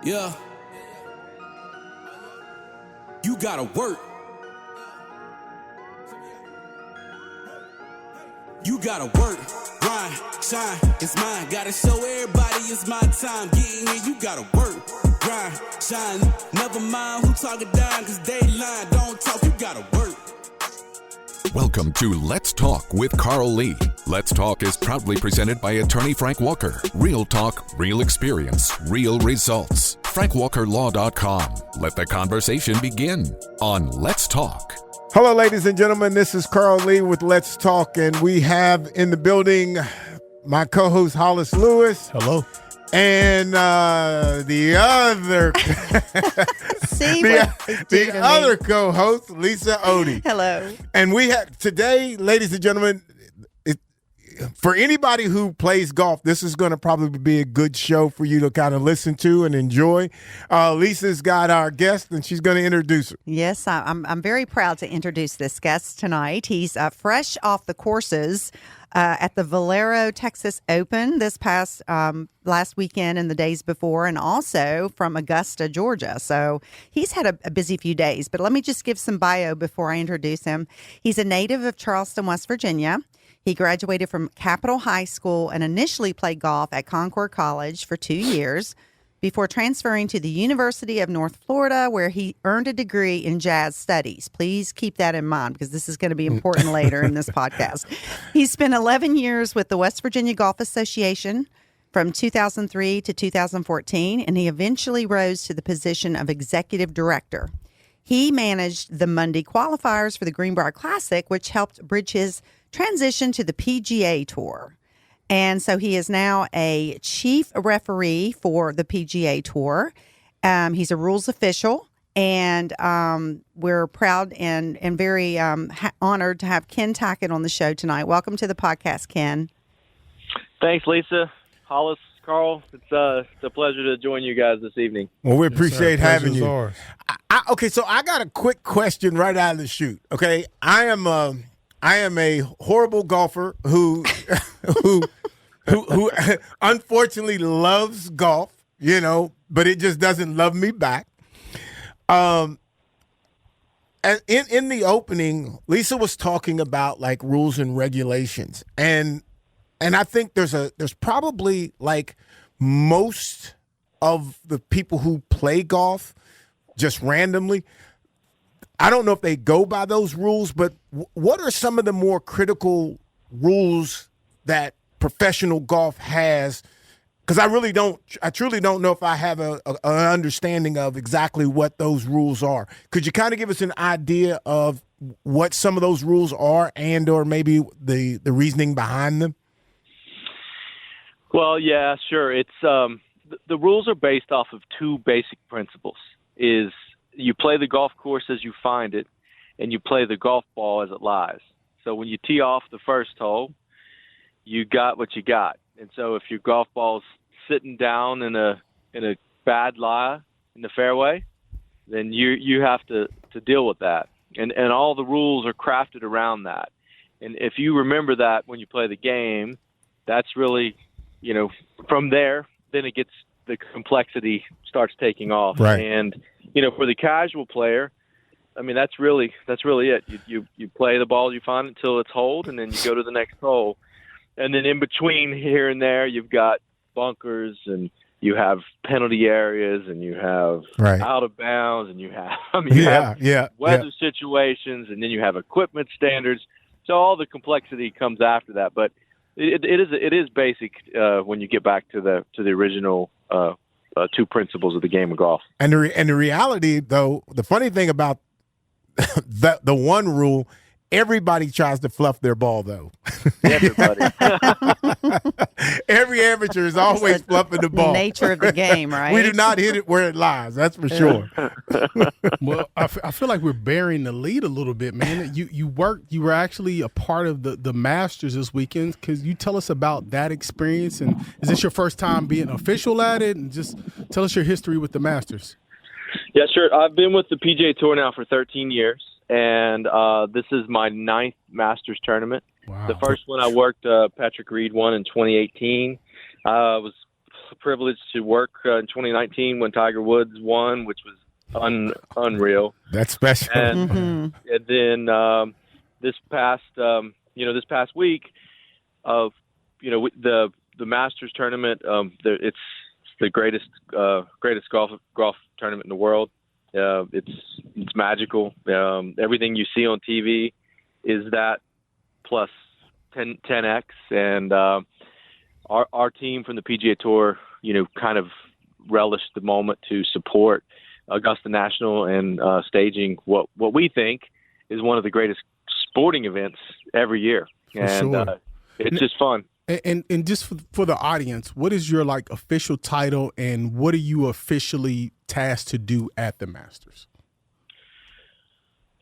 Yeah. You gotta work. You gotta work, grind, shine, it's mine. Gotta show everybody it's my time. Getting here, you gotta work, grind, shine. Never mind who talking down, cause they lying. Don't talk, you gotta work. Welcome to Let's Talk with Carl Lee. Let's Talk is proudly presented by attorney Frank Walker. Real talk, real experience, real results. FrankWalkerLaw.com. Let the conversation begin on Let's Talk. Hello, ladies and gentlemen. This is Carl Lee with Let's Talk, and we have in the building my co-host Hollis Lewis. Hello. And the other the other co-host, Lisa Otey. Hello. And we have today, ladies and gentlemen, for anybody who plays golf, this is going to probably be a good show for you to kind of listen to and enjoy. Lisa's got our guest, and she's going to introduce her. Yes, I'm very proud to introduce this guest tonight. He's fresh off the courses at the Valero Texas Open this past last weekend and the days before, and also from Augusta, Georgia. So he's had a busy few days, but let me just give some bio before I introduce him. He's a native of Charleston, West Virginia. He graduated from Capitol High School and initially played golf at Concord College for 2 years before transferring to the University of North Florida, where he earned a degree in jazz studies. Please keep that in mind because this is going to be important later in this podcast. He spent 11 years with the West Virginia Golf Association from 2003 to 2014, and he eventually rose to the position of executive director. He managed the Monday qualifiers for the Greenbrier Classic, which helped bridge his transition to the PGA Tour. And so he is now a chief referee for the PGA Tour. He's a rules official, and we're proud and very honored to have Ken Tackett on the show tonight. Welcome to the podcast, Ken. Thanks, Lisa, Hollis, Carl. It's a pleasure to join you guys this evening. Well, we appreciate having you. Ours. Okay, so I got a quick question right out of the chute. Okay, I am a horrible golfer who who unfortunately loves golf, but it just doesn't love me back. And in the opening, Lisa was talking about like rules and regulations, and I think there's probably like most of the people who play golf just randomly, I don't know if they go by those rules, but what are some of the more critical rules that professional golf has? Because I truly don't know if I have an understanding of exactly what those rules are. Could you kind of give us an idea of what some of those rules are and or maybe the reasoning behind them? Well, yeah, sure. It's the rules are based off of two basic principles. Is you play the golf course as you find it, and you play the golf ball as it lies. So when you tee off the first hole, you got what you got. And so if your golf ball's sitting down in a bad lie in the fairway, then you have to deal with that. And all the rules are crafted around that. And if you remember that when you play the game, that's really, from there, then the complexity starts taking off. Right. And for the casual player, I mean, that's really it. You play the ball you find until it's holed, and then you go to the next hole. And then in between here and there, you've got bunkers, and you have penalty areas, and you have out of bounds, and you have weather situations, and then you have equipment standards. So all the complexity comes after that. But it is basic when you get back to the original two principles of the game of golf. And the reality, though, the funny thing about the one rule, everybody tries to fluff their ball, though. Everybody. Every amateur is always fluffing the ball. Nature of the game, right? We do not hit it where it lies. That's for sure. Well, I feel like we're bearing the lead a little bit, man. You were actually a part of the Masters this weekend. Could you tell us about that experience? And is this your first time being official at it? And just tell us your history with the Masters. Yeah, sure. I've been with the PGA Tour now for 13 years, and this is my 9th Masters tournament. Wow. The first one I worked, Patrick Reed won in 2018. Was privilege to work in 2019 when Tiger Woods won, which was unreal. That's special. And then this past week of the Masters tournament, it's the greatest golf tournament in the world. It's magical. Everything you see on TV is that plus 10x, and our team from the PGA Tour, kind of relished the moment to support Augusta National and staging what we think is one of the greatest sporting events every year. It's just fun. And just for the audience, what is your official title, and what are you officially tasked to do at the Masters?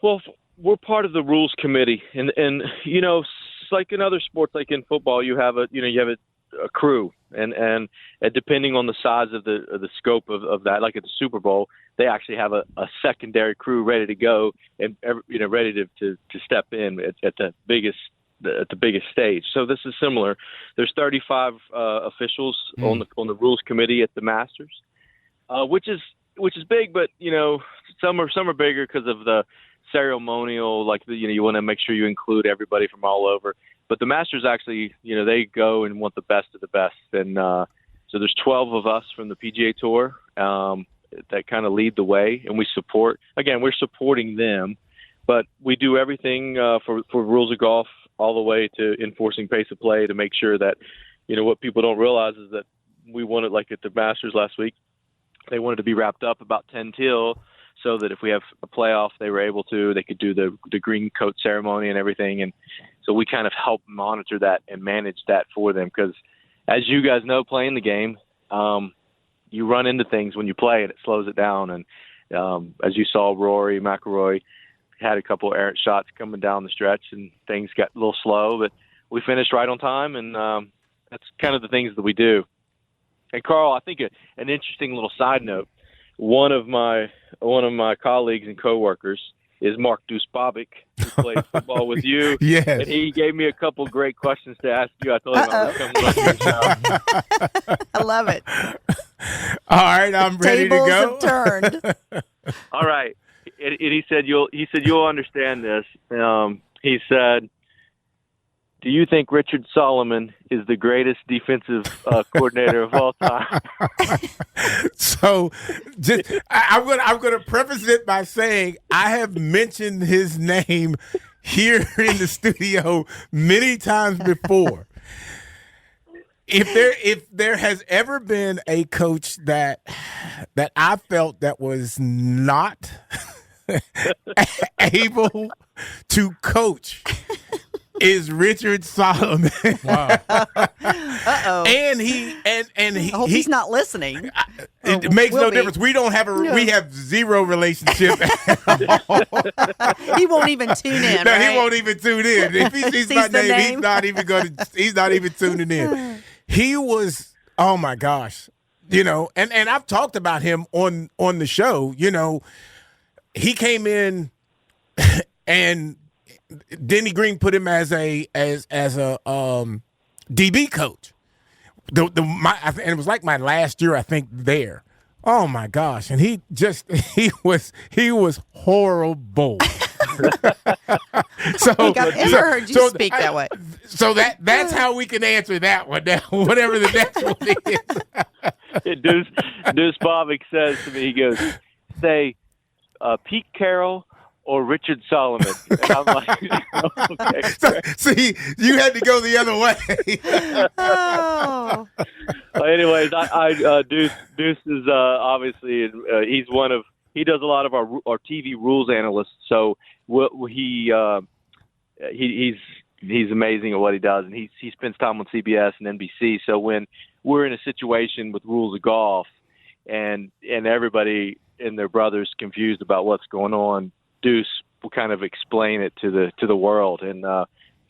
Well, we're part of the rules committee, and it's like in other sports, like in football, you have a crew, and depending on the size of the scope of that, like at the Super Bowl, they actually have a secondary crew ready to go and ready to step in at the biggest stage. So this is similar. There's 35 officials on the rules committee at the Masters, which is big, but some are bigger because of the ceremonial, you want to make sure you include everybody from all over. But the Masters actually, they go and want the best of the best. And so there's 12 of us from the PGA Tour that kind of lead the way, and we're supporting them, but we do everything for rules of golf all the way to enforcing pace of play to make sure that, what people don't realize is that we wanted, like at the Masters last week, they wanted to be wrapped up about 10 till, so that if we have a playoff, they could do the green coat ceremony and everything. And so we kind of help monitor that and manage that for them. Because as you guys know, playing the game, you run into things when you play and it slows it down. And as you saw, Rory McIlroy had a couple errant shots coming down the stretch and things got a little slow, but we finished right on time. And that's kind of the things that we do. And Carl, I think an interesting little side note, one of my colleagues and coworkers is Mark Duspavic, who played football with you. Yes. And he gave me a couple great questions to ask you. I told him I was coming on your show. I love it. All right, I'm ready to go. Tables have turned. All right. And he said you'll understand this. He said, do you think Richard Solomon is the greatest defensive coordinator of all time? So, I'm gonna preface it by saying I have mentioned his name here in the studio many times before. If there has ever been a coach that I felt that was not able to coach, is Richard Solomon. Wow. Uh-oh. And he I hope he's not listening. It makes no be. difference. We don't have we have zero relationship at all. He won't even tune in. No, right? he won't even tune in. If he sees my name, he's not even tuning in. He was, oh my gosh. And I've talked about him on the show. He came in and Denny Green put him as a DB coach. And it was like my last year, I think, there. Oh my gosh! And he was horrible. So I think I've ever heard you speak that way. So that's how we can answer that one. Now, whatever the next one is. Deuce Bovick says to me, he goes, say Pete Carroll or Richard Solomon. And I'm like, okay. So, see, you had to go the other way. Oh. Anyways, Deuce is obviously he does a lot of our TV rules analysts. So he's amazing at what he does, and he spends time on CBS and NBC. So when we're in a situation with rules of golf, and everybody and their brothers confused about what's going on, Deuce will kind of explain it to the world. And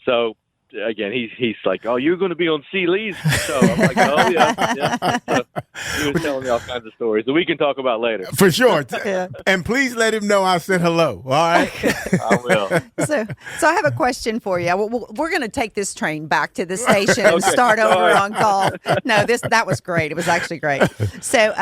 so again, he's like, "Oh, you're going to be on C. Lee's show." I'm like, "Oh yeah." So he was telling me all kinds of stories that we can talk about later. For sure. And please let him know I said hello. All right. I will. So I have a question for you. We're going to take this train back to the station and start over on golf. No, that was great. It was actually great. So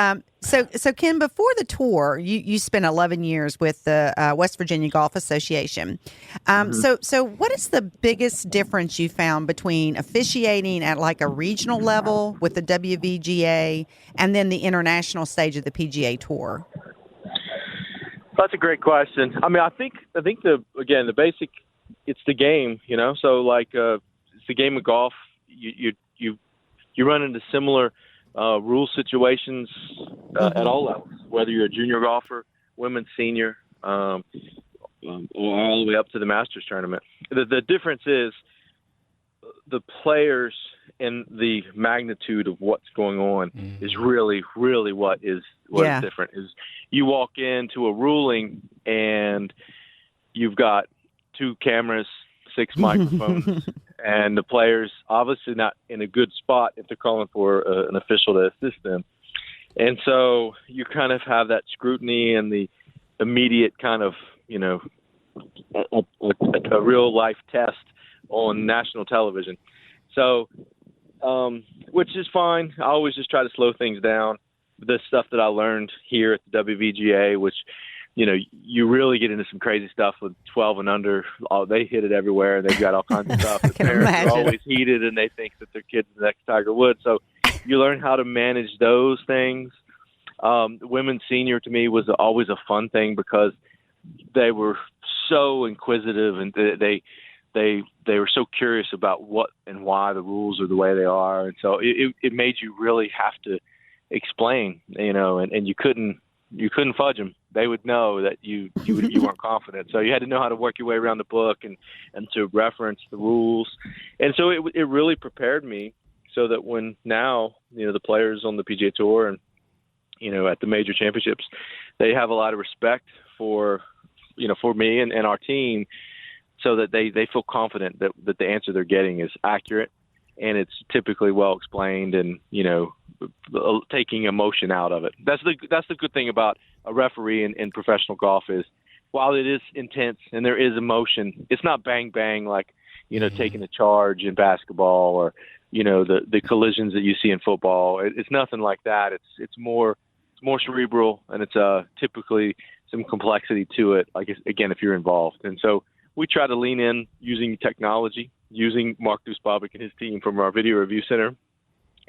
Ken, before the tour, you spent 11 years with the West Virginia Golf Association. So what is the biggest difference you found between officiating at like a regional level with the WVGA and then the international stage of the PGA Tour? That's a great question. I mean, I think the basic, it's the game, you know. So like it's the game of golf. You run into similar rule situations at all levels, whether you're a junior golfer, women's senior, or all the way up to the Masters tournament. The difference is the players and the magnitude of what's going on is really, really what is different. Is you walk into a ruling and you've got 2 cameras, 6 microphones, and the players obviously not in a good spot if they're calling for an official to assist them. And so you kind of have that scrutiny and the immediate kind of, you know, a real life test on national television. So, which is fine. I always just try to slow things down. The stuff that I learned here at the WVGA, which, you know, you really get into some crazy stuff with 12 and under. Oh, they hit it everywhere. They've got all kinds of stuff. The parents are always heated, and they think that their kid's the next Tiger Woods. So you learn how to manage those things. Women's senior to me was always a fun thing because they were so inquisitive, and they were so curious about what and why the rules are the way they are. And so it made you really have to explain, you know, and you couldn't fudge them. They would know that you weren't confident. So you had to know how to work your way around the book and to reference the rules. And so it really prepared me so that when now, you know, the players on the PGA Tour and, you know, at the major championships, they have a lot of respect for, you know, for me and our team, so that they feel confident that the answer they're getting is accurate and it's typically well explained and, you know, taking emotion out of it. That's the good thing about a referee in professional golf is, while it is intense and there is emotion, it's not bang bang like, you know, taking a charge in basketball or, you know, the collisions that you see in football. It's nothing like that. It's more cerebral, and it's typically some complexity to it. Like, again, if you're involved. And so we try to lean in using technology, using Mark Dusbovic and his team from our video review center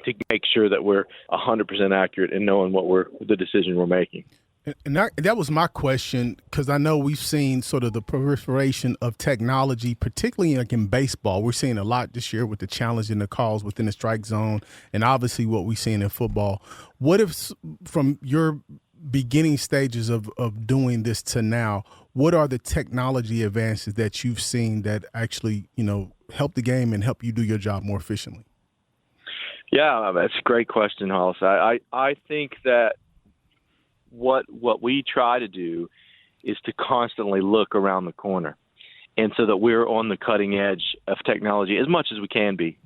to make sure that we're 100% accurate in knowing the decision we're making. And that was my question, because I know we've seen sort of the proliferation of technology, particularly like in baseball. We're seeing a lot this year with the challenge and the calls within the strike zone, and obviously what we've seen in football. What if, from your beginning stages of doing this to now, what are the technology advances that you've seen that actually, you know, help the game and help you do your job more efficiently? Yeah, that's a great question, Hollis. I think that what we try to do is to constantly look around the corner, and so that we're on the cutting edge of technology as much as we can be.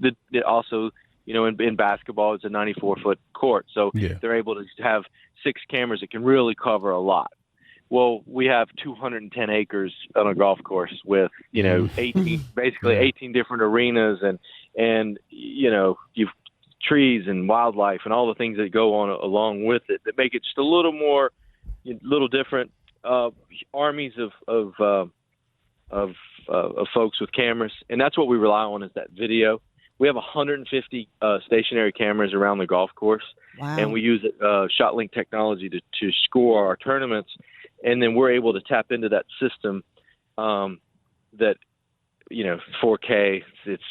Also, you know, in basketball, it's a 94-foot court, so they're able to have 6 cameras that can really cover a lot. Well, we have 210 acres on a golf course with, you know, 18 different arenas and you know, you've trees and wildlife and all the things that go on along with it that make it just a little different. Armies of folks with cameras, and that's what we rely on, is that video. We have 150 stationary cameras around the golf course, and we use ShotLink technology to score our tournaments, and then we're able to tap into that system. That, you know, 4K, it's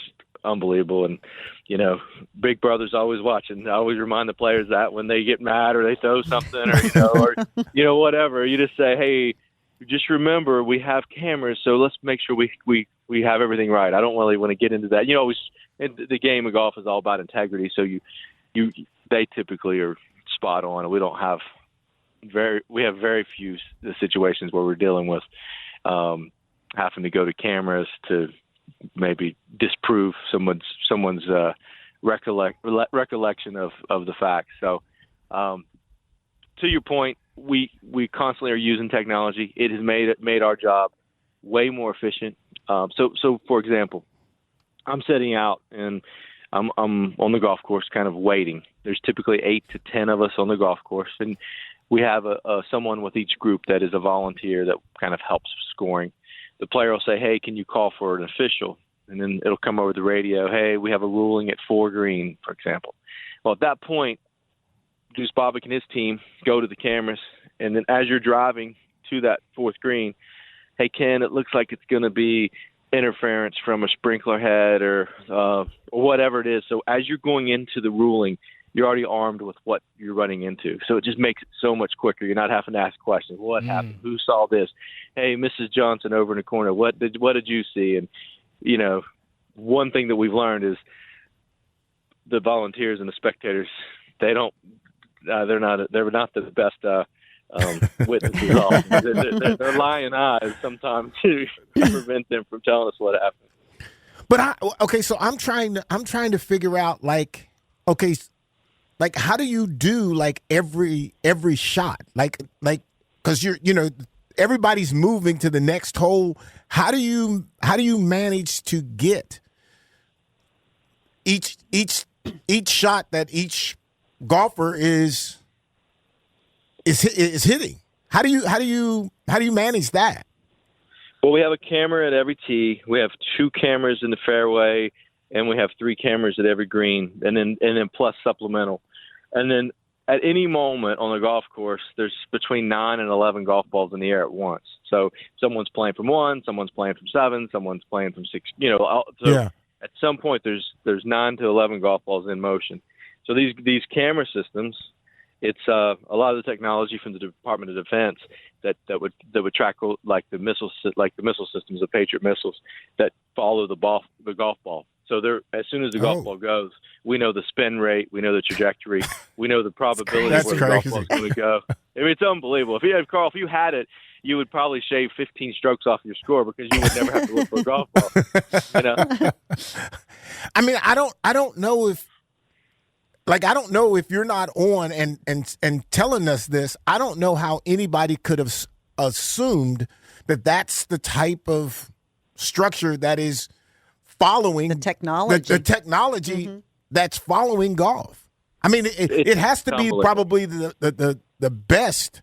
unbelievable. And, you know, Big Brother's always watching. I always remind the players that when they get mad or they throw something or, you know, or, you know, whatever, you just say, hey, just remember we have cameras, so let's make sure we have everything right. I don't really want to get into that. You know, the game of golf is all about integrity, so they typically are spot on. We don't have very few situations where we're dealing with having to go to cameras to maybe disprove someone's recollection of the facts. So, to your point, we constantly are using technology. It has made our job way more efficient. So for example, I'm setting out and I'm on the golf course, kind of waiting. There's typically 8 to 10 of us on the golf course, and we have someone with each group that is a volunteer that kind of helps scoring. The player will say, "Hey, can you call for an official?" And then it'll come over the radio, "Hey, we have a ruling at 4 green," for example. Well, at that point, Deuce Bobick and his team go to the cameras, and then as you're driving to that 4th green, "Hey, Ken, it looks like it's going to be interference from a sprinkler head or whatever it is." So as you're going into the ruling, you're already armed with what you're running into. So it just makes it so much quicker. You're not having to ask questions. What happened? Who saw this? Hey, Mrs. Johnson over in the corner, what did you see? And, one thing that we've learned is the volunteers and the spectators, they're not the best witnesses. They're lying eyes sometimes to prevent them from telling us what happened. But so I'm trying to figure out how do you do every shot? Because everybody's moving to the next hole. How do you manage to get each shot that each golfer is hitting? How do you manage that? Well, we have a camera at every tee. We have 2 cameras in the fairway, and we have 3 cameras at every green, and then plus supplemental. And then at any moment on the golf course, there's between 9 and 11 golf balls in the air at once. So someone's playing from 1, someone's playing from 7, someone's playing from 6. At some point, there's 9 to 11 golf balls in motion. So these camera systems, it's a lot of the technology from the Department of Defense that would track like the missile systems, the Patriot missiles that follow the golf ball. So as soon as the golf ball goes, we know the spin rate, we know the trajectory, we know the probability of where the golf ball is going to go. I mean, it's unbelievable. If you had it, you would probably shave 15 strokes off your score because you would never have to look for a golf ball. I mean, I don't know if you're not on and telling us this. I don't know how anybody could have assumed that that's the type of structure that is following the technology. The technology that's following golf. I mean, it has to be probably the best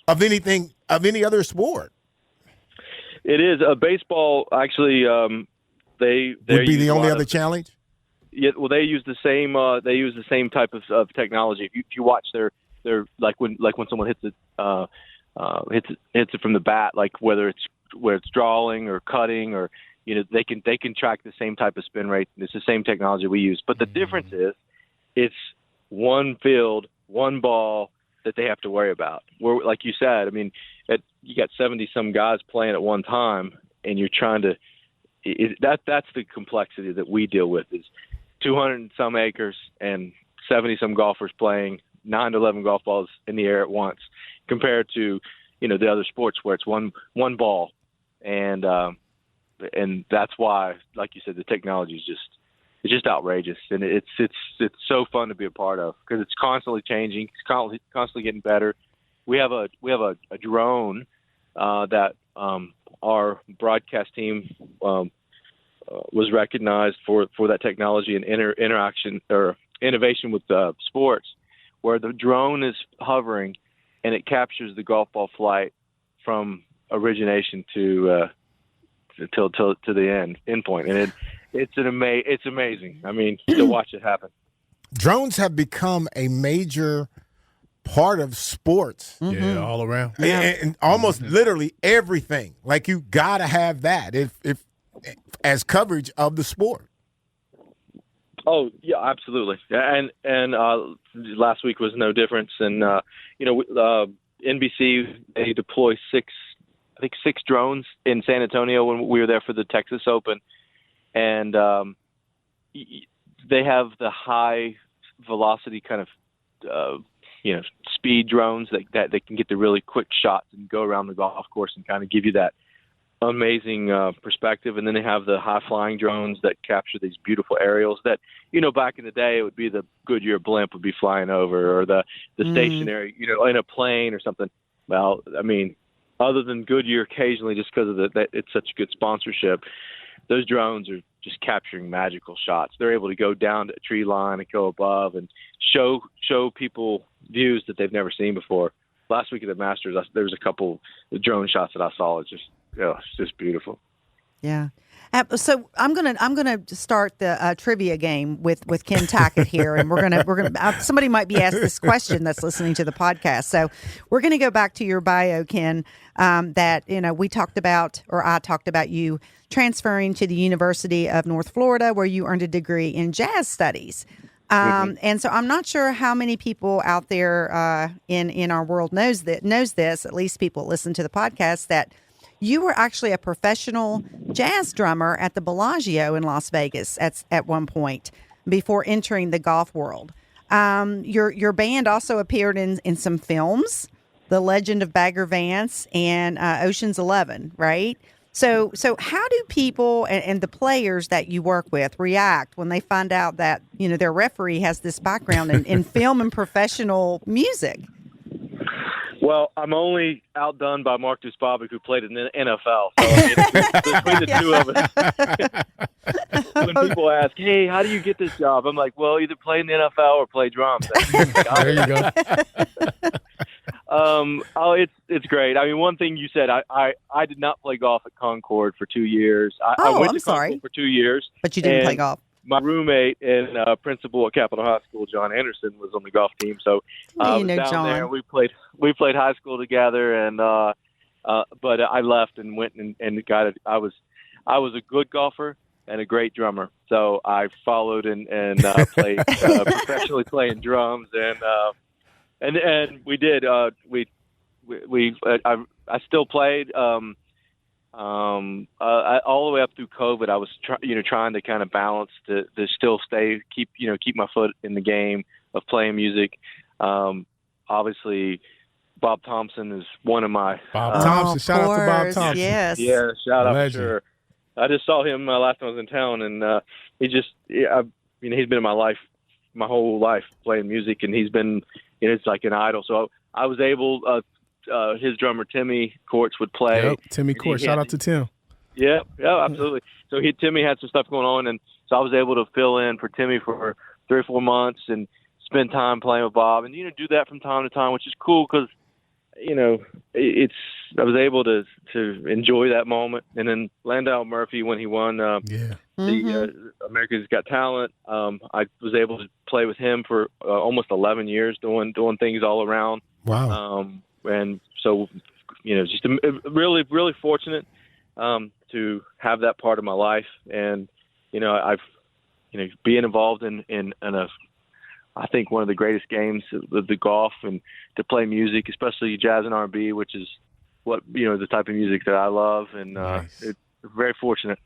of any other sport. It is. Baseball actually. They would be the only other challenge. Yeah, well, they use the same. They use the same type of technology. If you watch their like when someone hits it from the bat, like whether it's drawing or cutting or they can track the same type of spin rate. It's the same technology we use, but the difference is it's one field, one ball that they have to worry about. Where, like you said, I mean, you got 70 some guys playing at one time, and you're trying to. That's the complexity that we deal with is 200 and some acres and 70 some golfers playing 9 to 11 golf balls in the air at once, compared to the other sports where it's one ball, and that's why, like you said, the technology is just outrageous, and it's so fun to be a part of because it's constantly changing, it's constantly getting better. We have a drone that our broadcast team was recognized for that technology and interaction or innovation with sports, where the drone is hovering and it captures the golf ball flight from origination to the end point, and it's amazing. I mean, to watch it happen. Drones have become a major part of sports. Yeah, all around. And almost literally everything. Like you gotta have that if as coverage of the sport. Oh yeah, absolutely. And last week was no difference. And NBC, they deploy 6 drones in San Antonio when we were there for the Texas Open, and they have the high velocity kind of speed drones that can get the really quick shots and go around the golf course and kind of give you that amazing perspective. And then they have the high-flying drones that capture these beautiful aerials that, back in the day, it would be the Goodyear blimp would be flying over, or the stationary, in a plane or something. Well, I mean, other than Goodyear occasionally, just because of that it's such a good sponsorship, those drones are just capturing magical shots. They're able to go down to a tree line and go above and show people views that they've never seen before. Last week at the Masters, there was a couple of drone shots that I saw. It's just beautiful. Yeah. So I'm gonna start the trivia game with Ken Tackett here, and we're gonna somebody might be asked this question that's listening to the podcast. So we're gonna go back to your bio, Ken. That we talked about, or I talked about you transferring to the University of North Florida, where you earned a degree in jazz studies. And so I'm not sure how many people out there in our world knows this. At least people that listen to the podcast, that you were actually a professional jazz drummer at the Bellagio in Las Vegas at one point before entering the golf world. Your band also appeared in some films, The Legend of Bagger Vance and Ocean's 11, right? So how do people and the players that you work with react when they find out that their referee has this background in film and professional music? Well, I'm only outdone by Mark Duspavic, who played in the NFL. So, I mean, between the two of us, when people ask, hey, how do you get this job? I'm like, well, either play in the NFL or play drums. There you go. It's great. I mean, one thing you said, I did not play golf at Concord for 2 years. I went to Concord for 2 years. But you didn't play golf. My roommate and principal at Capitol High School, John Anderson, was on the golf team. So I was down John. there. We played high school together, and but I left and went and got it. I was a good golfer and a great drummer. So I followed and played professionally playing drums, and we did. I still played. All the way up through COVID, I was trying to kind of balance to still keep my foot in the game of playing music. Obviously, Bob Thompson is one of my Thompson. Shout out to Bob Thompson. Yes. Yeah, shout out Legend. for sure. I just saw him last time I was in town, and he's been in my life my whole life playing music, and he's been it's like an idol. So I was able. His drummer Timmy Courts would play. Yep, Timmy Courts. Shout out to Tim. Yeah, absolutely. So Timmy had some stuff going on, and so I was able to fill in for Timmy for 3 or 4 months and spend time playing with Bob, and do that from time to time, which is cool because I was able to enjoy that moment. And then Landau Murphy, when he won the America's Got Talent, I was able to play with him for almost 11 years, doing things all around. Wow. And so, just really, really fortunate to have that part of my life, and I've being involved in I think one of the greatest games of the golf, and to play music, especially jazz and R&B, which is what the type of music that I love, and nice. It's very fortunate.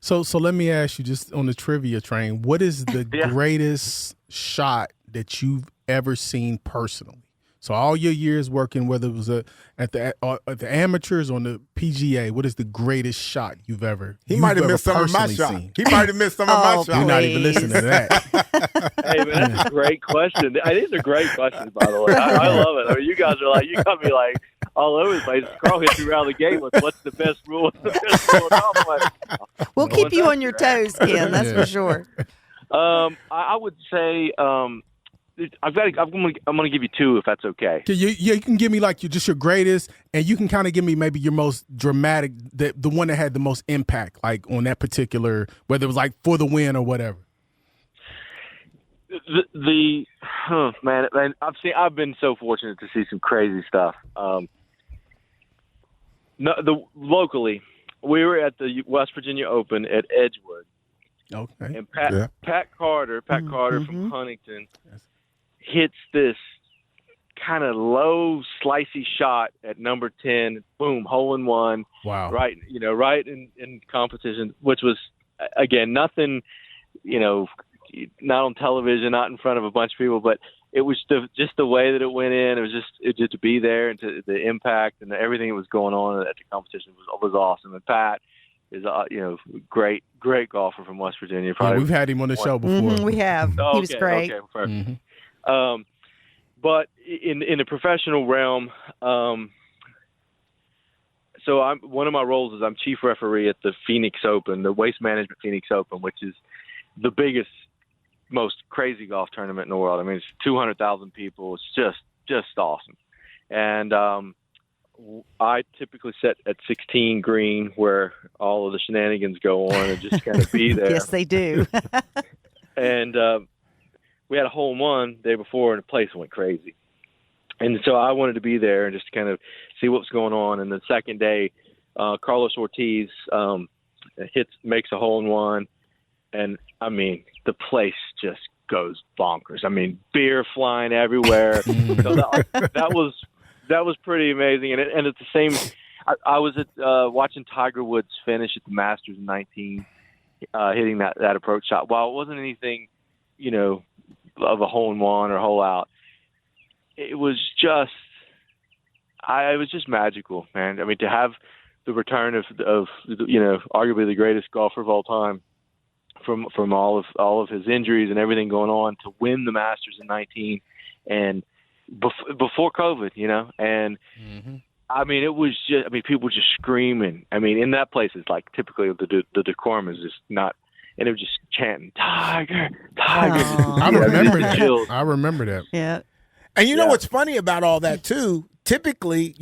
So let me ask you, just on the trivia train, what is the greatest shot that you've ever seen personally? So all your years working, whether it was at the amateurs or on the PGA, what is the greatest shot you've ever? He might have missed some of my shots. He might have missed some of my shots. You're not even listening to that. Hey, man, that's a great question. These are great questions, by the way. I love it. I mean, you guys are you got me all over the place. Carl hit you around the game with what's the best rule. What's the best rule? We'll keep you on your toes, Ken. That's for sure. I would say. I'm gonna give you two, if that's okay. You can give me just your greatest, and you can kind of give me maybe your most dramatic, the one that had the most impact, on that particular, whether it was for the win or whatever. Man, I've been so fortunate to see some crazy stuff. Locally, we were at the West Virginia Open at Edgewood. Okay. And Pat Carter from Huntington hits this kind of low, slicey shot at number 10. Boom, hole in one. Wow. Right, right in competition, which was again nothing, not on television, not in front of a bunch of people, but it was just the way that it went in. It was just to be there, and to the impact and everything that was going on at the competition was awesome. And Pat is great golfer from West Virginia. Yeah, we've had him on the show before. We have. He was great. Okay, perfect. But in the professional realm, so one of my roles is I'm chief referee at the Phoenix Open, the Waste Management Phoenix Open, which is the biggest, most crazy golf tournament in the world. I mean, it's 200,000 people. It's just awesome. And I typically sit at 16 green, where all of the shenanigans go on, and just kind of be there. Yes, they do. And we had a hole-in-one the day before, and the place went crazy. And so I wanted to be there and just kind of see what was going on. And the second day, Carlos Ortiz makes a hole-in-one, and I mean, the place just goes bonkers. I mean, beer flying everywhere. So that was pretty amazing. And at the same, I was watching Tiger Woods finish at the Masters in 19, hitting that approach shot. While it wasn't anything, of a hole-in-one or hole-out, it was just magical, man. I mean, to have the return of arguably the greatest golfer of all time, from all of his injuries and everything going on, to win the Masters in 19 and before COVID, and I mean, it was just, people just screaming. I mean, in that place, it's like typically the decorum is just not, and it was just chanting, Tiger, Tiger. Oh. I remember that. I remember that. Yeah. And you know what's funny about all that too? Typically,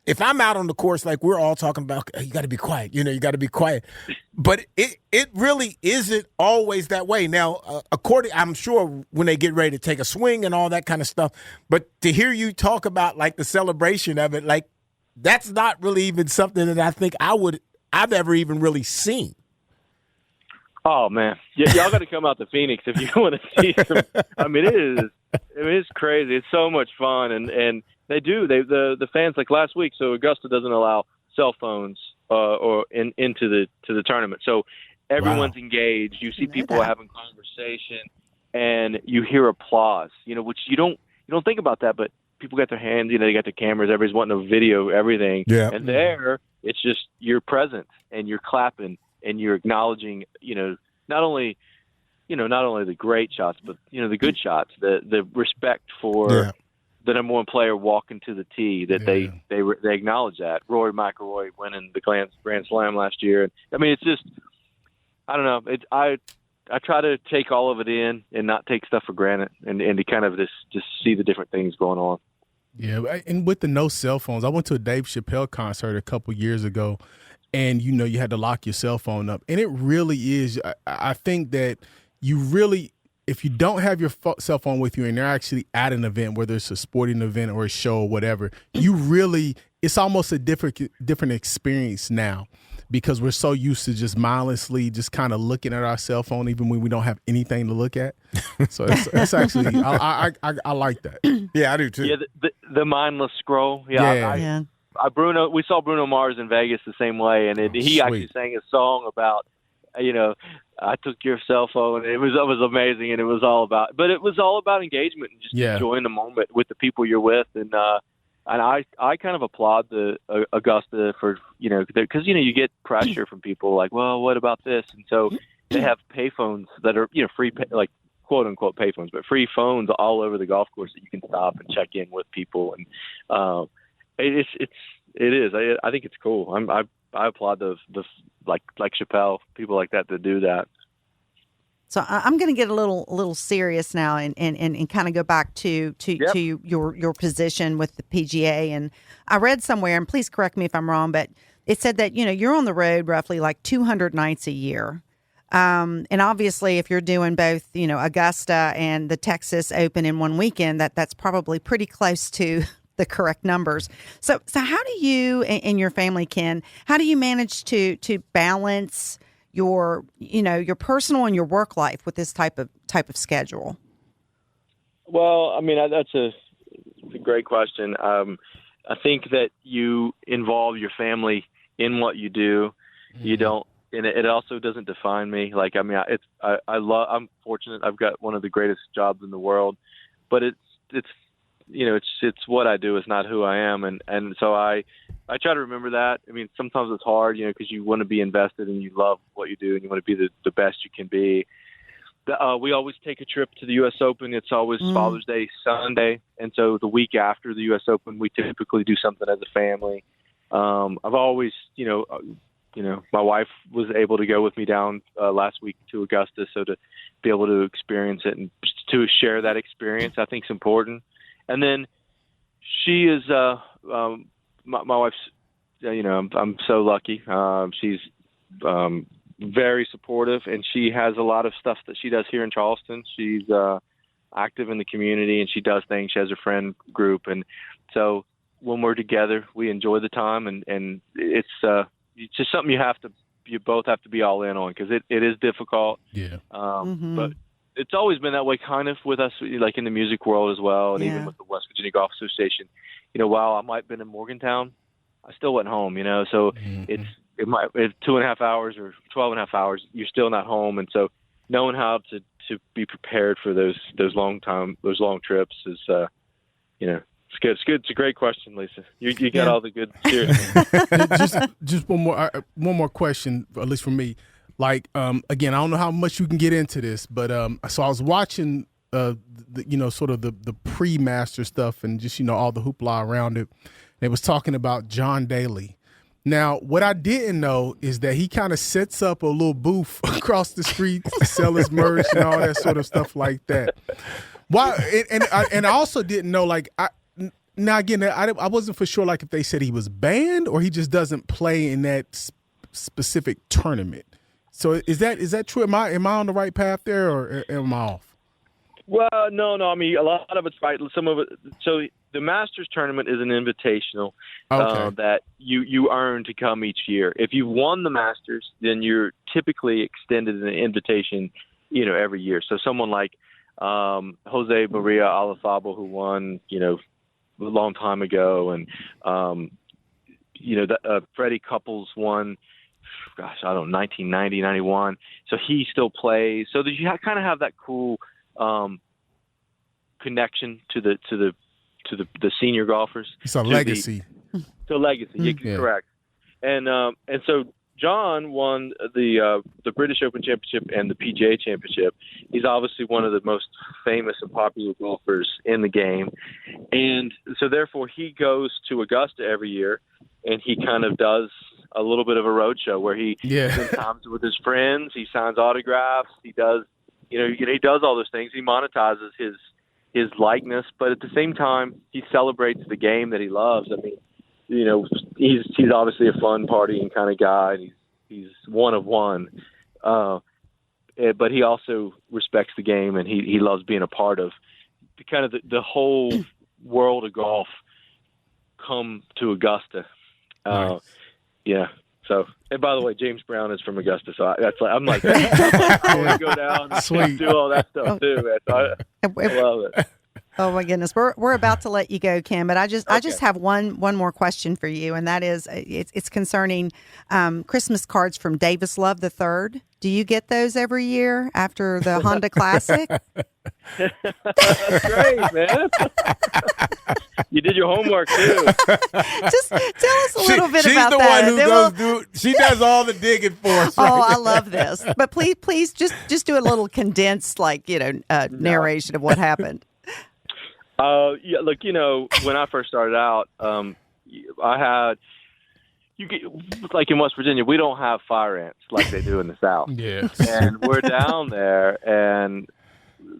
if I'm out on the course, like we're all talking about, you got to be quiet. You got to be quiet. But it really isn't always that way. Now, I'm sure when they get ready to take a swing and all that kind of stuff. But to hear you talk about like the celebration of it, like that's not really even something that I think I've ever even really seen. Oh man, y'all got to come out to Phoenix if you want to see some. I mean, it's crazy. It's so much fun, and they do. The fans, like last week. So Augusta doesn't allow cell phones or into the tournament. So everyone's engaged. You see people having conversation, and you hear applause. Which you don't think about that, but people got their hands. They got their cameras. Everybody's wanting to video everything. Yeah. And there, it's just you're present and you're clapping and you're acknowledging. Not only the great shots, but the good shots. The respect for the number one player walking to the tee, that they acknowledge that. Rory McIlroy winning the Grand Slam last year. I mean, it's just, I don't know. I try to take all of it in and not take stuff for granted, and to kind of just see the different things going on. Yeah, and with the no cell phones, I went to a Dave Chappelle concert a couple years ago, and you had to lock your cell phone up. And it really is, I think that you really, if you don't have your cell phone with you and they're actually at an event, whether it's a sporting event or a show or whatever, it's almost a different experience now, because we're so used to just mindlessly just kind of looking at our cell phone even when we don't have anything to look at. So it's actually, I like that. Yeah, I do too. Yeah, the mindless scroll. Yeah. We saw Bruno Mars in Vegas the same way, and he actually sang a song about, I took your cell phone. It was amazing, and it was all about engagement and just enjoying the moment with the people you're with, and I kind of applaud the Augusta for because you get pressure from people like, well, what about this? And so they have payphones that are free, like quote unquote payphones, but free phones all over the golf course that you can stop and check in with people, and it is. I think it's cool. I applaud the like Chappelle, people like that do that. So I'm going to get a little serious now and kind of go back to your position with the PGA. And I read somewhere, and please correct me if I'm wrong, but it said that you're on the road roughly like 200 nights a year. And obviously, if you're doing both, Augusta and the Texas Open in one weekend, that's probably pretty close to the correct numbers. So how do you and your family, Ken, how do you manage to balance your personal and your work life with this type of schedule? Well, I mean, that's a great question. I think that you involve your family in what you do. Mm-hmm. You don't and it also doesn't define me. Like, I mean, I'm fortunate. I've got one of the greatest jobs in the world, but it's it's what I do. It's not who I am. And so I try to remember that. I mean, sometimes it's hard, because you want to be invested and you love what you do and you want to be the best you can be. We always take a trip to the U.S. Open. It's always Father's Day Sunday. And so the week after the U.S. Open, we typically do something as a family. I've always, my wife was able to go with me down last week to Augusta. So to be able to experience it and to share that experience, I think is important. And then she is, my wife's, I'm so lucky. She's very supportive, and she has a lot of stuff that she does here in Charleston. She's active in the community, and she does things. She has a friend group. And so when we're together, we enjoy the time, and it's just something you both have to be all in on, because it is difficult. Yeah. But it's always been that way kind of with us, like in the music world as well. And even with the West Virginia Golf Association, while I might have been in Morgantown, I still went home, so it's 2.5 hours or 12.5 hours, you're still not home. And so knowing how to be prepared for those long trips is, it's good. It's good. It's a great question, Lisa. You got all the good serious. just one more question, at least for me. Like, again, I don't know how much you can get into this, but so I was watching, sort of the pre-master stuff and just, all the hoopla around it. They was talking about John Daly. Now, what I didn't know is that he kind of sets up a little booth across the street to sell his merch and all that sort of stuff like that. Why? And I also didn't know, like, now again, I wasn't for sure, like, if they said he was banned or he just doesn't play in that specific tournament. So is that true? Am I on the right path there, or am I off? Well, no. I mean, a lot of it's right. Some of it. So the Masters tournament is an invitational that you earn to come each year. If you won the Masters, then you're typically extended an invitation, every year. So someone like Jose Maria Olazabal, who won, a long time ago, and Freddie Couples won. Gosh, I don't know, 1990, 91. So he still plays. So that you kind of have that cool connection to the senior golfers. It's a legacy. To legacy, yeah. Correct. And so John won the British Open Championship and the PGA Championship. He's obviously one of the most famous and popular golfers in the game, and so therefore he goes to Augusta every year, and he kind of does a little bit of a road show where he spends time with his friends. He signs autographs. He does, he does all those things. He monetizes his likeness, but at the same time, he celebrates the game that he loves. I mean, he's obviously a fun partying kind of guy. And he's one of one, but he also respects the game, and he loves being a part of the whole world of golf come to Augusta. Nice. Yeah. So, and by the way, James Brown is from Augusta, so I'm like, I want to go down and do all that stuff too, man. So I love it. Oh my goodness, we're about to let you go, Ken, but I just have one more question for you, and that is it's concerning Christmas cards from Davis Love III. Do you get those every year after the Honda Classic? That's great, man. You did your homework too. Just tell us a little bit about that. She's the one who goes through. She does all the digging for us. Right? Oh, I love this. But please, just do a little condensed, narration of what happened. Yeah, look, when I first started out, I had. Like in West Virginia, we don't have fire ants like they do in the South. Yeah. And we're down there, and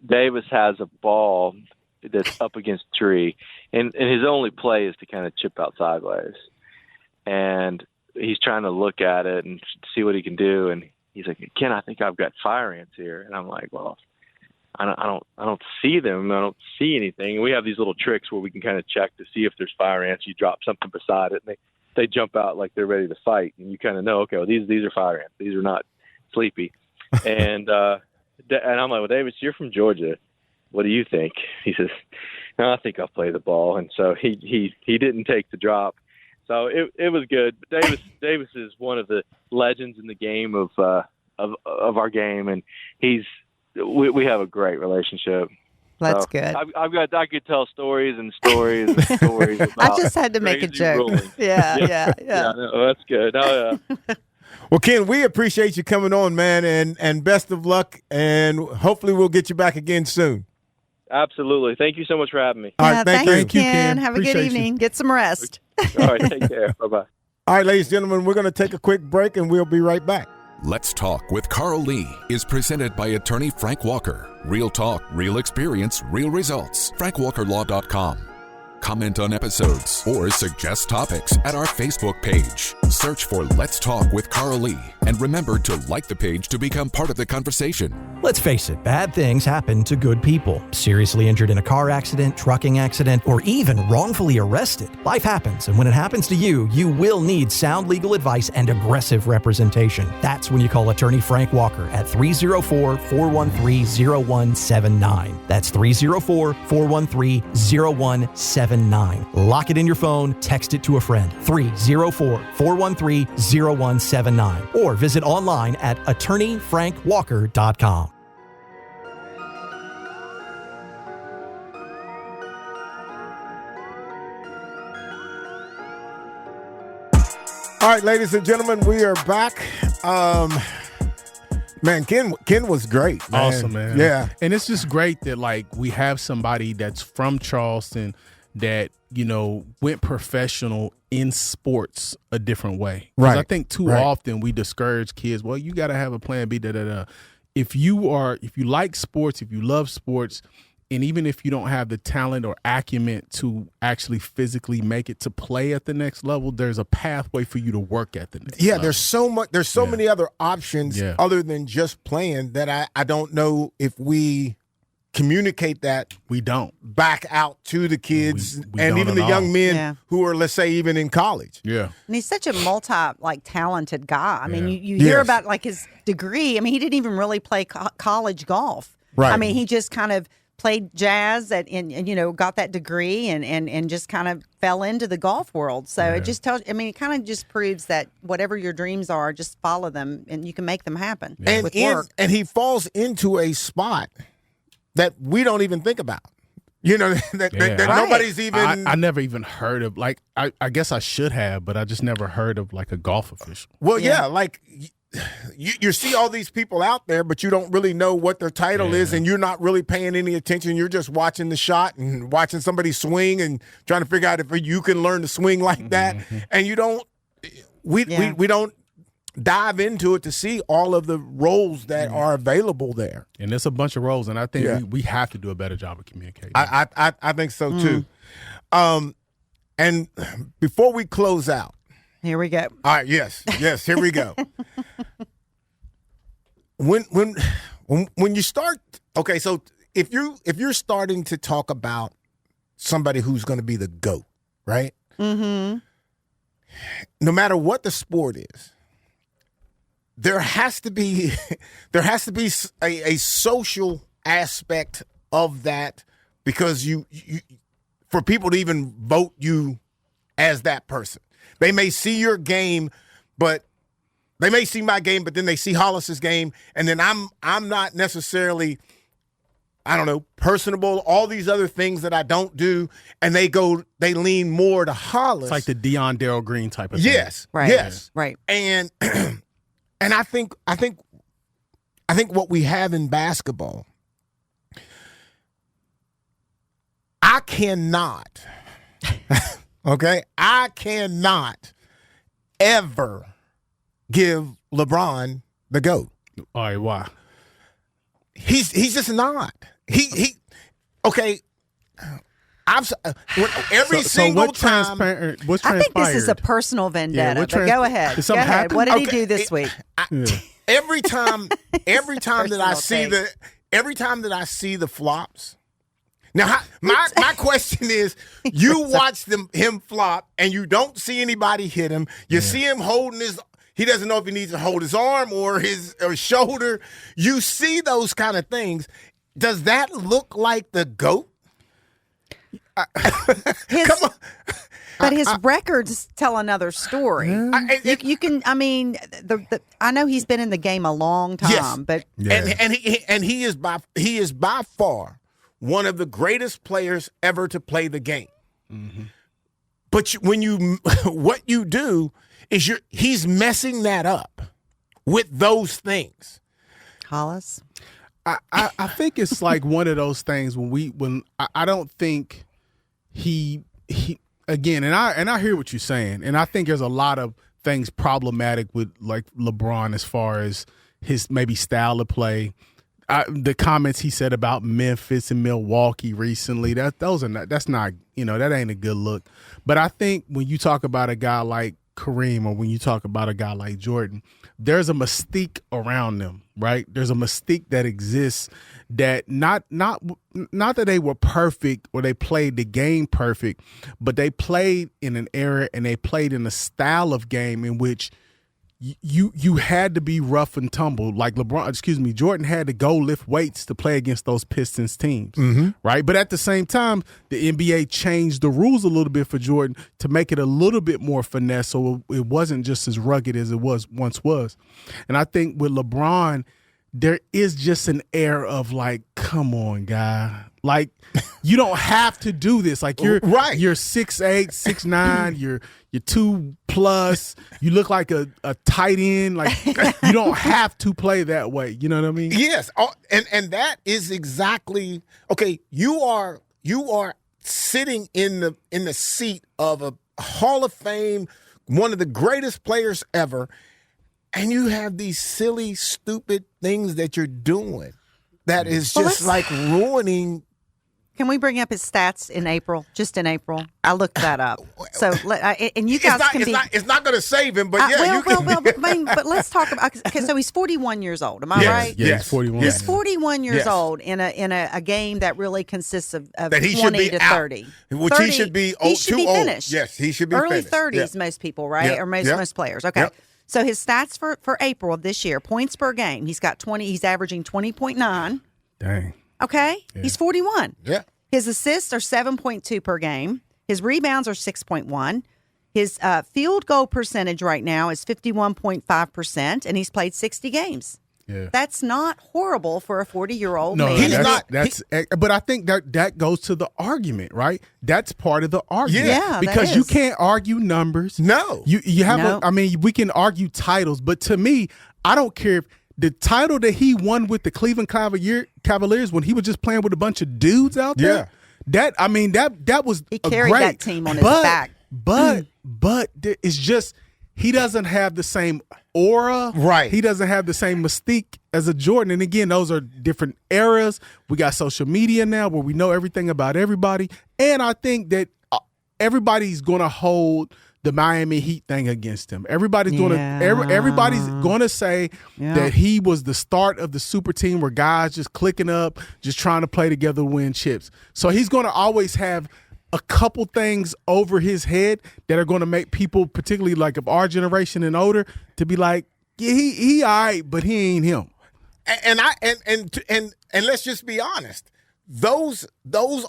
Davis has a ball that's up against a tree, and his only play is to kind of chip out sideways. And he's trying to look at it and see what he can do. And he's like, Ken, I think I've got fire ants here. And I'm like, well, I don't see them. I don't see anything. And we have these little tricks where we can kind of check to see if there's fire ants. You drop something beside it, and they jump out like they're ready to fight, and you kind of know, okay, well, these are fire ants. These are not sleepy. And I'm like, well, Davis, you're from Georgia. What do you think? He says, no, I think I'll play the ball. And so he didn't take the drop. So it was good. But Davis is one of the legends in the game of our game, and we have a great relationship. That's So good. I could tell stories and stories and stories. About I just had to make a crazy joke. rulings. Yeah. No, that's good. Oh, yeah. Well, Ken, we appreciate you coming on, man, and best of luck, and hopefully we'll get you back again soon. Absolutely. Thank you so much for having me. All right, thank thanks, you. Ken. Have a good Appreciate evening. Get some rest. All right, take care. Bye-bye. All right, ladies and gentlemen, we're going to take a quick break, and we'll be right back. Let's Talk with Carl Lee is presented by attorney Frank Walker. Real talk, real experience, real results. FrankWalkerLaw.com. Comment on episodes or suggest topics at our Facebook page. Search for Let's Talk with Carl Lee and remember to like the page to become part of the conversation. Let's face it, bad things happen to good people. Seriously injured in a car accident, trucking accident, or even wrongfully arrested. Life happens, and when it happens to you, you will need sound legal advice and aggressive representation. That's when you call attorney Frank Walker at 304-413-0179. That's 304-413-0179. Lock it in your phone, text it to a friend. 304-413-0179. Or visit online at attorneyfrankwalker.com. All right, ladies and gentlemen, we are back. Man, Ken was great. Man. Awesome, man. Yeah. And it's just great that, like, we have somebody that's from Charleston that, you know, went professional in sports a different way. 'Cause Right. I think too often we discourage kids, well, you got to have a plan B, da-da-da. If you like sports, if you love sports, and even if you don't have the talent or acumen to actually physically make it to play at the next level, there's a pathway for you to work at the next level. There's so many other options other than just playing that I don't know if we communicate that we don't back out to the kids we and don't even at the young all. men who are, let's say, even in college. Yeah. And he's such a talented guy. I mean, you hear Yes. about like his degree. I mean, he didn't even really play college golf. Right. I mean, he just kind of played jazz and you know, got that degree and just kind of fell into the golf world. So it just tells, I mean, it kind of just proves that whatever your dreams are, just follow them and you can make them happen with work. And he falls into a spot that we don't even think about. You know, that nobody's even. I never even heard of, like, I guess I should have, but I just never heard of like a golf official. Well, like you see all these people out there, but you don't really know what their title is, and you're not really paying any attention. You're just watching the shot and watching somebody swing and trying to figure out if you can learn to swing like that. And you don't. We don't dive into it to see all of the roles that are available there. And there's a bunch of roles, and I think we have to do a better job of communicating. I think so too. And before we close out, here we go. all right, yes, here we go. When you start, okay, so if you're starting to talk about somebody who's going to be the GOAT, right? Mm-hmm. No matter what the sport is, there has to be a social aspect of that, because you for people to even vote you as that person. They may see your game, but they may see my game, but then they see Hollis's game, and then I'm not necessarily, I don't know, personable, all these other things that I don't do, and they lean more to Hollis. It's like the Deion Darryl Green type of thing. Yes. Right. Yes. Right. And I think what we have in basketball, I cannot ever give LeBron the GOAT. All right, why? He's just not. He okay. Every single time. What's I think this is a transpired? personal vendetta. what but go ahead. Did Go something ahead. happen? What did he Okay, do this week? Every time that I see Personal the flops. Now, my question is, you watch him flop and you don't see anybody hit him. You see him holding he doesn't know if he needs to hold his arm or his shoulder. You see those kind of things. Does that look like the GOAT? Come on. But his records tell another story. You can. I mean, I know he's been in the game a long time, Yes. but and he is by far one of the greatest players ever to play the game. Mm-hmm. But what you do is he's messing that up with those things. Hollis, I think it's like one of those things when I don't think he again, and I hear what you're saying, and I think there's a lot of things problematic with like LeBron as far as his maybe style of play. The comments he said about Memphis and Milwaukee recently, that's not that ain't a good look. But I think when you talk about a guy like Kareem or when you talk about a guy like Jordan, there's a mystique around them, right? There's a mystique that exists that not that they were perfect or they played the game perfect, but they played in an era and they played in a style of game in which you had to be rough and tumble. Like Jordan had to go lift weights to play against those Pistons teams, right? But at the same time, the NBA changed the rules a little bit for Jordan to make it a little bit more finesse, so it wasn't just as rugged as it once was. And I think with LeBron, there is just an air of like, come on, guy. Like, you don't have to do this. Like, you're right. You're 6'8", 6'9", you're 2+. You look like a tight end. Like, you don't have to play that way. You know what I mean? Yes, and that is exactly okay. You are sitting in the seat of a Hall of Fame, one of the greatest players ever, and you have these silly, stupid things that you're doing that is just like ruining. Can we bring up his stats in April? Just in April, I looked that up. So, and you guys It's not going to save him, but you can. But let's talk about. Okay, so he's 41 years old. Am I right? Yeah, he's 41. He's 41 years old in a game that really consists of that he 20 should be to out, 30. Which 30, he should be he should too be old. finished. Yes, he should be early finished. 30s. Most people, right? Or most players. Okay. Yep. So his stats for April of this year: points per game. He's got 20. He's averaging 20.9. Dang. Okay. Yeah. He's 41. Yeah. His assists are 7.2 per game. His rebounds are 6.1. His field goal percentage right now is 51.5%, and he's played 60 games. Yeah. That's not horrible for a 40-year-old no, man. He's not. But I think that goes to the argument, right? That's part of the argument. Yeah, because you can't argue numbers. No. You have we can argue titles, but to me, I don't care if the title that he won with the Cleveland Cavaliers when he was just playing with a bunch of dudes out there. That was he carried great. that team on his back. But it's just he doesn't have the same aura. Right. He doesn't have the same mystique as a Jordan. And again, those are different eras. We got social media now where we know everything about everybody. And I think that everybody's going to hold the Miami Heat thing against him. Everybody's going to say that he was the start of the super team where guys just clicking up, just trying to play together to win chips. So he's going to always have a couple things over his head that are going to make people, particularly like of our generation and older, to be like, yeah, he all right, but he ain't him. And let's just be honest. Those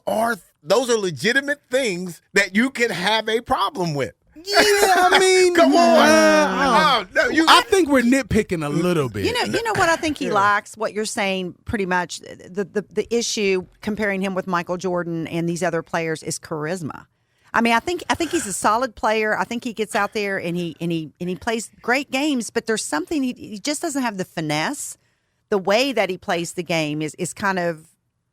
are legitimate things that you can have a problem with. Yeah, I mean, come on. I think we're nitpicking a little bit. You know what I think he lacks. What you're saying, pretty much, the issue comparing him with Michael Jordan and these other players is charisma. I mean, I think he's a solid player. I think he gets out there and he plays great games. But there's something he just doesn't have the finesse. The way that he plays the game is kind of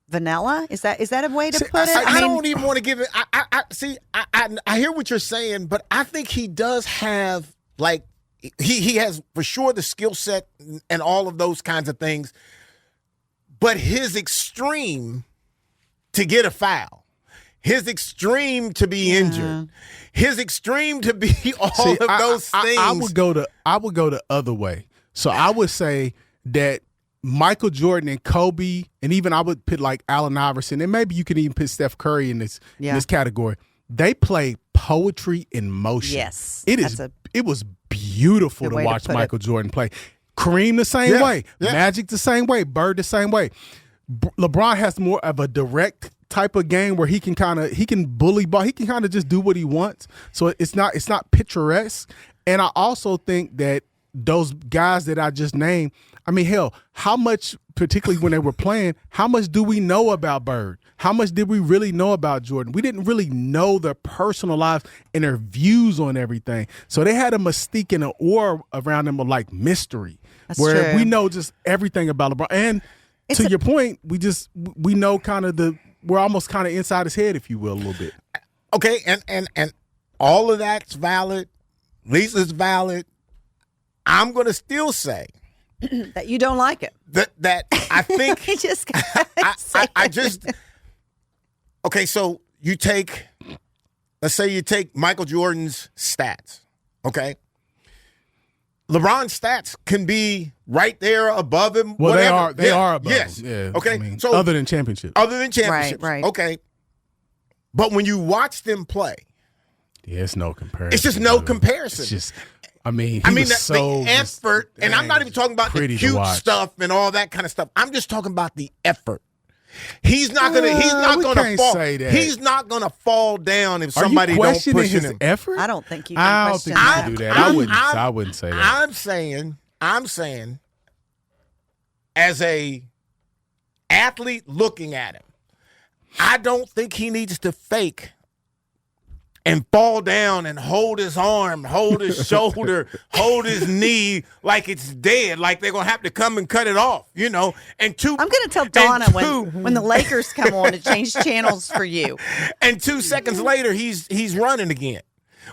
vanilla. Is that a way to put it? I don't even want to give it. I hear what you're saying, but I think he does have like he has for sure the skill set and all of those kinds of things. But his extreme to get a foul, his extreme to be injured, his extreme to be all of those things. I would go the other way. So I would say that Michael Jordan and Kobe, and even I would put like Allen Iverson, and maybe you can even put Steph Curry in this category. They play poetry in motion. Yes, it was beautiful to watch Michael Jordan play. Kareem the same way, Magic the same way, Bird the same way. LeBron has more of a direct type of game where he can bully ball. He can kind of just do what he wants. So it's not picturesque. And I also think that those guys that I just named, I mean, hell, how much, particularly when they were playing, how much do we know about Bird? How much did we really know about Jordan? We didn't really know their personal lives and their views on everything. So they had a mystique and an aura around them of like mystery. That's where true. we know just everything about LeBron. And to your point, we know kind of we're almost kind of inside his head, if you will, a little bit. Okay, and all of that's valid. Lisa's valid. I'm going to still say that you don't like it. That I think He just I just okay. So let's say you take Michael Jordan's stats. Okay, LeBron's stats can be right there above him. Well, whatever. they are above yes. him. Yeah, Okay. I mean, So other than championships. Right. Okay. But when you watch them play, Yeah, it's no comparison. it's just no comparison. It's just, I mean, the effort, and I'm not even talking about the pretty to cute watch. stuff and all that kind of stuff. I'm just talking about the effort. He's not gonna. He's not we gonna can't fall. say that. He's not gonna fall down if Are somebody you don't questioning push his him. effort? I don't think you can I don't question think you that. can do that. I wouldn't say that. I'm saying, as a athlete looking at him, I don't think he needs to fake and fall down and hold his arm, hold his shoulder, hold his knee like it's dead, like they're going to have to come and cut it off, you know. I'm going to tell Donna when the Lakers come on to change channels for you. And 2 seconds later, he's running again,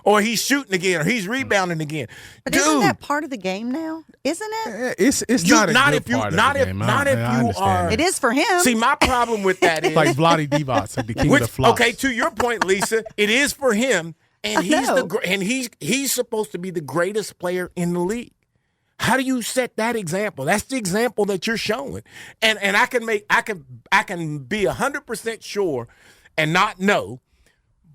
or he's shooting again, or he's rebounding again. But Dude, isn't that part of the game now? Isn't it? It's not a good if you part of not the if game. not I if you understand are. that. It is for him. See, my problem with that is like Vlade Divac, like the king of the flops. okay, to your point, Lisa, it is for him, and he's supposed to be the greatest player in the league. How do you set that example? That's the example that you're showing, and I can be 100% sure and not know,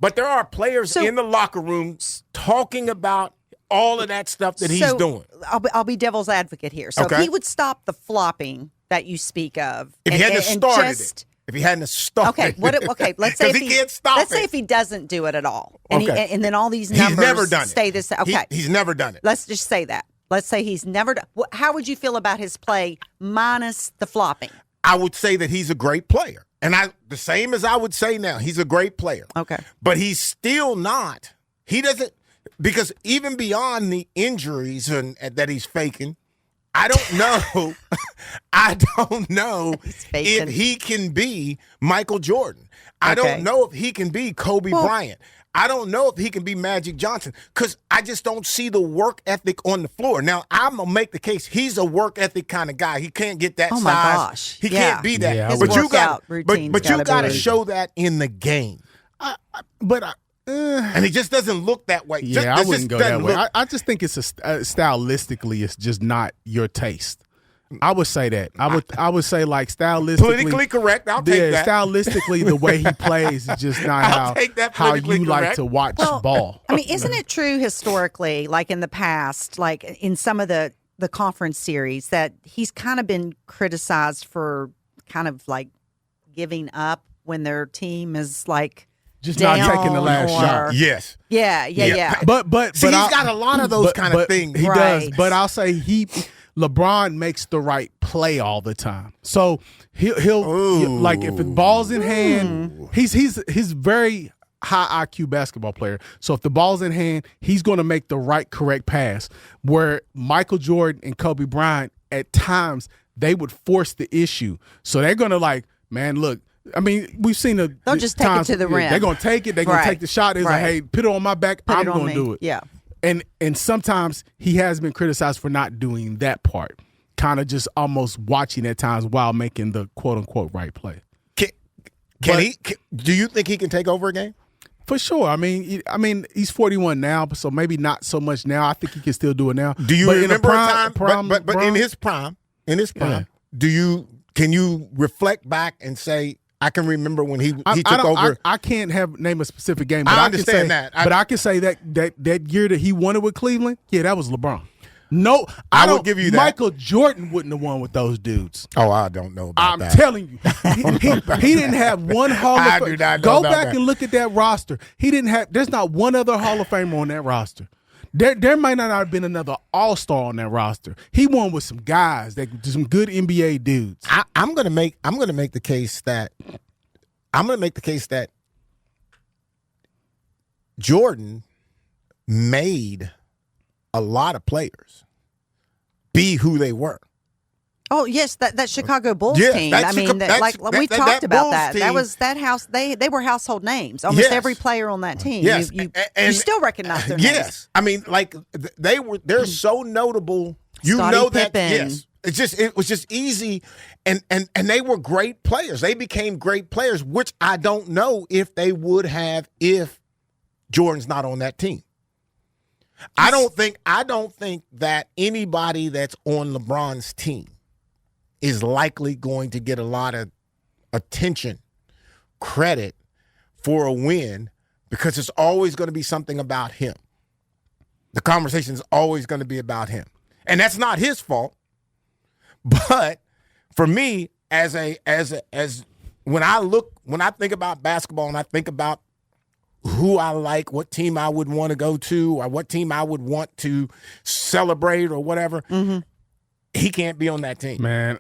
but there are players in the locker room talking about all of that stuff that he's doing. I'll be devil's advocate here. So Okay. if he would stop the flopping that you speak of, If he hadn't started it. If he hadn't started Okay, let's say he can't stop let's it. say if he doesn't do it at all, and Okay. and then all these He's numbers never done stay it. the same. Okay, He's never done it. let's just say that. Let's say he's never done. How would you feel about his play minus the flopping? I would say that he's a great player. And the same as I would say now, he's a great player. Okay. But he's still not. He doesn't, because even beyond the injuries that he's faking, I don't know. I don't know if he can be Michael Jordan. I don't know if he can be Kobe Bryant. I don't know if he can be Magic Johnson, because I just don't see the work ethic on the floor. Now, I'm going to make the case he's a work ethic kind of guy. He can't get that size. My gosh. He can't be that. Yeah, His but you workout got routine's but you gotta got to be- show that in the game. And he just doesn't look that way. Yeah, Just I wouldn't go that way. look- I just think it's stylistically, it's just not your taste. I would say that. I would say like stylistically. Politically correct. I'll take that. Stylistically, the way he plays is just not I'll take that how politically you like correct. to watch ball. I mean, isn't it true historically, like in the past, like in some of the conference series, that he's kind of been criticized for kind of like giving up when their team is like Just not down taking the last or- shot. Yes. Yeah. But See, he's got a lot of those kind of things. He Right. does. But I'll say LeBron makes the right play all the time. So he'll like if the ball's in hand, he's very high IQ basketball player. So if the ball's in hand, he's going to make the right correct pass. Where Michael Jordan and Kobe Bryant at times they would force the issue. So they're going to like, man, look. I mean, we've seen They'll just take it to the rim. They're going to take it. They're going Right. to take the shot. It's like, Right. hey, put it on my back. Put I'm it on going me. to do it. Yeah. And sometimes he has been criticized for not doing that part, kind of just almost watching at times while making the quote unquote right play. Do you think he can take over a game? For sure. I mean, he's 41 now, so maybe not so much now. I think he can still do it now. Do you But in remember a a time? But prime- in his prime, can you reflect back and say, I can remember when he took over? I can't name a specific game. But I I understand can say, that. But I can say that year that he won it with Cleveland, yeah, that was LeBron. No, I would give you that. Michael Jordan wouldn't have won with those dudes. Oh, I don't know about I'm that. telling you, he didn't have one Hall of Fame. I do not know Go about back that. and look at that roster. He didn't have. There's not one other Hall of Famer on that roster. There might not have been another All-Star on that roster. He won with some guys, some good NBA dudes. I'm gonna make the case that Jordan made a lot of players be who they were. Oh yes, that Chicago Bulls Yeah, team. that I mean, we that talked about Bulls that. team- That was that house. They were household names. Almost Yes. every player on that team. Yes, you and still recognize their names. Yes, I mean, like they're so notable. You Scottie know that. Pippen. Yes, it was just easy, and they were great players. They became great players, which I don't know if they would have if Jordan's not on that team. I don't think that anybody that's on LeBron's team is likely going to get a lot of attention, credit for a win, because it's always going to be something about him. The conversation is always going to be about him. And that's not his fault. But for me, as when I think about basketball and I think about who I like, what team I would want to go to, or what team I would want to celebrate or whatever, he can't be on that team. Man,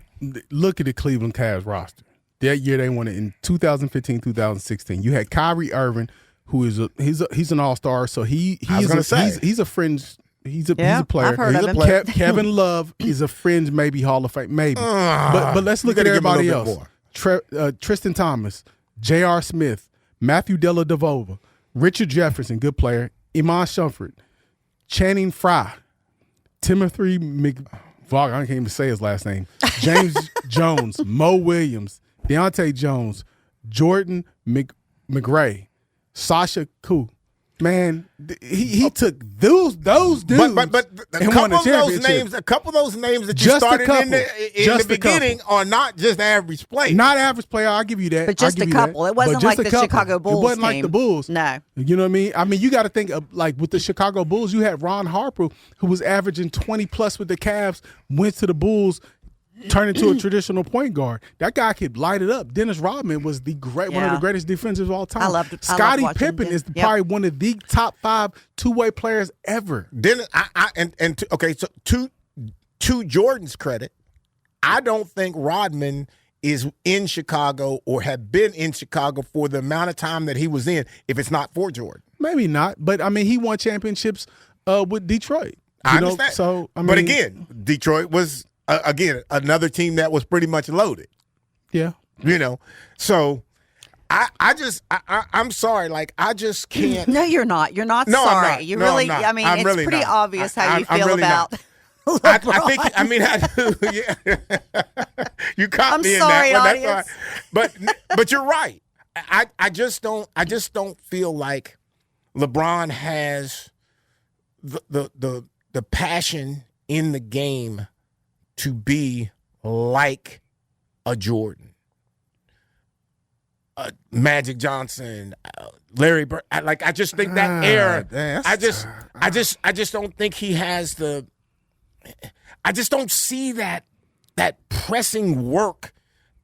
look at the Cleveland Cavs roster. That year they won it in 2015, 2016. You had Kyrie Irving, who is he's an all-star, so he's a fringe. He's a player. I've heard of him. Kevin Love is a fringe, maybe Hall of Fame, maybe. But let's look at everybody else. Tristan Thomas, J.R. Smith, Matthew Dellavedova, Richard Jefferson, good player, Iman Shumpert, Channing Frye, Timothy McVaughn, I can't even say his last name, James Jones, Mo Williams, Deontay Jones, Jordan McGray, Sasha Ku. Man, he took those dudes but a and won couple a of championship. a couple of those names that you Just a started couple. in the Just a beginning are not just average players. Not average player, I'll give you that. But just I'll a give you that. couple. It wasn't But just like a the couple. Chicago Bulls It wasn't like team. the Bulls. No. You know what I mean? I mean, you got to think of, like, with the Chicago Bulls, you had Ron Harper, who was averaging 20-plus with the Cavs, went to the Bulls, turned into a traditional point guard. That guy could light it up. Dennis Rodman was one of the greatest defenders of all time. I loved Scottie watching Pippen him. is probably one of the top 5 two-way players ever. Then so to Jordan's credit, I don't think Rodman is in Chicago or had been in Chicago for the amount of time that he was in if it's not for Jordan. Maybe not, but I mean, he won championships with Detroit. I understand. So, I mean, but again, Detroit was another team that was pretty much loaded. Yeah. You know, so I'm sorry, like I just can't. No, you're not. You're not No, I'm sorry. not. You No, really. I'm not. I mean, I'm it's really pretty not. obvious how you I'm feel really about. not. I think. I mean, I do. Yeah. You caught I'm me in sorry, that one. audience. That's all right. But you're right. I just don't feel like LeBron has the passion in the game to be like a Jordan, Magic Johnson, Larry Bird. I just think that era. I just don't think he has the. I just don't see that pressing work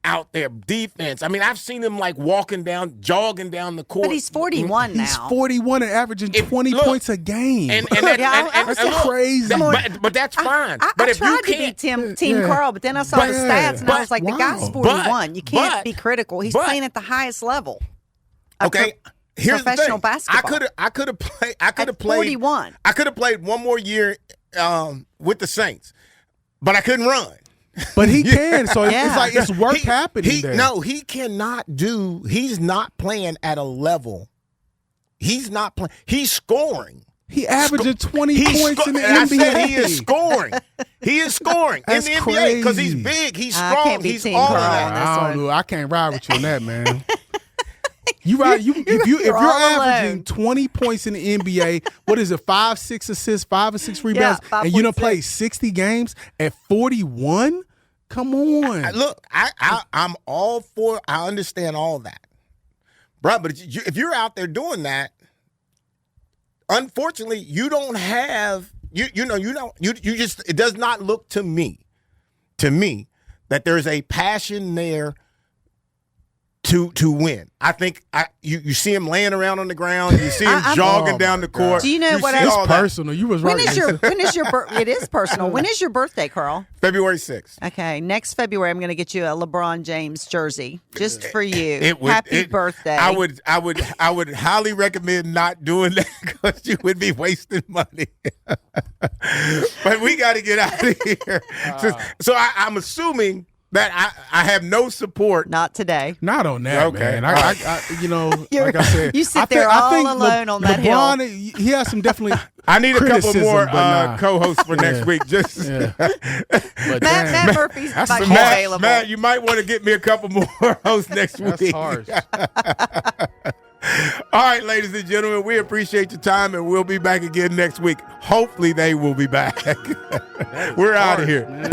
out there, defense. I mean, I've seen him like jogging down the court. But he's 41 now. He's 41 and averaging 20 points a game. That's crazy. But that's fine. I but if tried you to be can't, Team Carl, but then I saw the stats and I was like, the guy's 41. You can't be critical. He's playing at the highest level. Okay. Here's professional the thing. basketball. I could have played 41. I could have played one more year with the Saints, but I couldn't run. But he can, so it's like it's work happening there. No, he cannot do. He's not playing at a level. He's not playing. He's scoring. He averaging 20 points in the NBA. I said he is scoring. He is scoring in the NBA because he's crazy. big. He's I strong. can't be He's Team all of Carl. that. I don't know. I can't ride with you on that, man. You right? If you're all averaging alone. 20 points in the NBA, what is it? 5, 6 assists, 5 or 6 rebounds, and you don't play 60 games at 41? Come on. Look, I'm all for. I understand all that, bro. But if you're out there doing that, unfortunately, you don't have You just, it does not look to me that there's a passion there to win. I think you see him laying around on the ground. You see him jogging down the court. Do you know what It's else? personal. You was right. When is your it is personal. When is your birthday, Carl? February 6th. Okay, next February I'm going to get you a LeBron James jersey just for you. Happy birthday. I would highly recommend not doing that because you would be wasting money. But we got to get out of here. So I'm assuming that I have no support. Not today. Not on that, Okay. man. I like I said, You sit there all alone on that LeBron, hill. He has some definitely. I need a couple criticism, more but nah. co-hosts for next week. Just But Matt Murphy's That's might be harsh. available. Matt, you might want to get me a couple more hosts next That's week. harsh. All right, ladies and gentlemen, we appreciate your time, and we'll be back again next week. Hopefully, they will be back. We're out of here. Man.